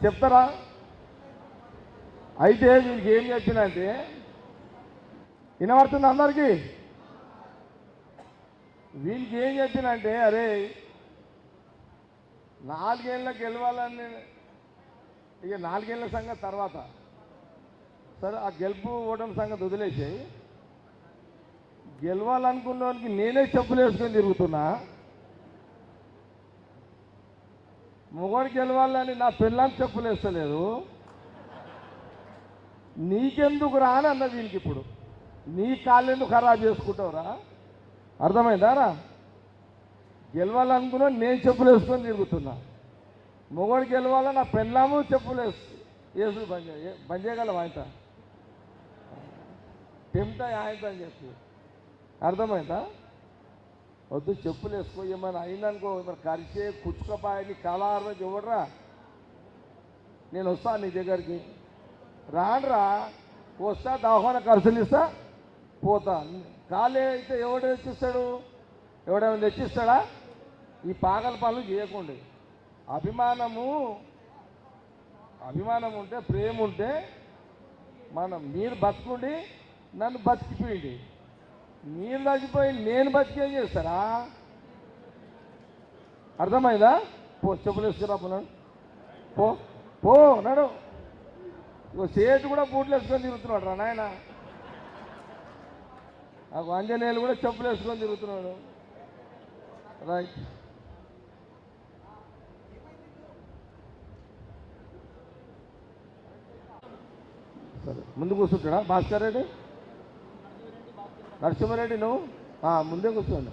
చెప్తారా? అయితే వీళ్ళకి ఏం చెప్పినంటే, వినబడుతుంది అందరికీ? వీళ్ళకి ఏం చెప్పినంటే, అరే 4 ఏళ్ళకి గెలవాలని, ఇక 4 ఏళ్ళ సంగతి తర్వాత సరే, ఆ గెలుపు ఓటమి సంగతి వదిలేసాయి. గెలవాలనుకున్న వానికి నేనే చెప్పులు వేసుకొని తిరుగుతున్నా. మొగోడు గెలవాలని నా పిల్లని చెప్పులు వేస్తలేదు. నీకెందుకు రా అని అన్న వీళ్ళకి. ఇప్పుడు నీ కాళ్ళెందుకు ఖరాబ్ చేసుకుంటావురా? అర్థమైందా రా? గెలవాలనుకున్నా నేను చెప్పులు వేసుకొని తిరుగుతున్నా. మొగోడు గెలవాలని నా పెళ్ళాము చెప్పులు వేసు బంద్ చేయగలం ఆయనత టెంప్ట్ ఆయనతో అని చెప్పి. అర్థమైందా? వద్దు, చెప్పులు వేసుకో. ఏమైనా అయిందనుకో, మరి కరిచే కుచ్చుకపాయని కళారు చూడరా. నేను వస్తాను నీ దగ్గరికి, రానరా. వస్తా, దవాఖాన ఖర్చులు ఇస్తా, పోతా. ఖాళీ అయితే ఎవడు తెచ్చిస్తాడు? ఎవడేమైనా తెచ్చిస్తాడా? ఈ పాగల పనులు చేయకండి. అభిమానం ఉంటే, ప్రేమ ఉంటే మీరు బతుకుండి నన్ను బతికిపోయింది. మీరు బతికిపోయి నేను బతికేం చేస్తారా? అర్థమైందా? పో, చెప్పులు వేసుకురా. పోనాడు, పో పో నాడు. సేటు కూడా బూట్లు వేసుకొని తిరుగుతున్నాడు రా నాయన. ఆ ఆంజనేయులు కూడా చెప్పులు వేసుకొని తిరుగుతున్నాడు. రైట్. సరే, ముందు కూర్చుంటాడా భాస్కర్ రెడ్డి? నరసింహారెడ్డి నువ్వు ముందే కూర్చోండి.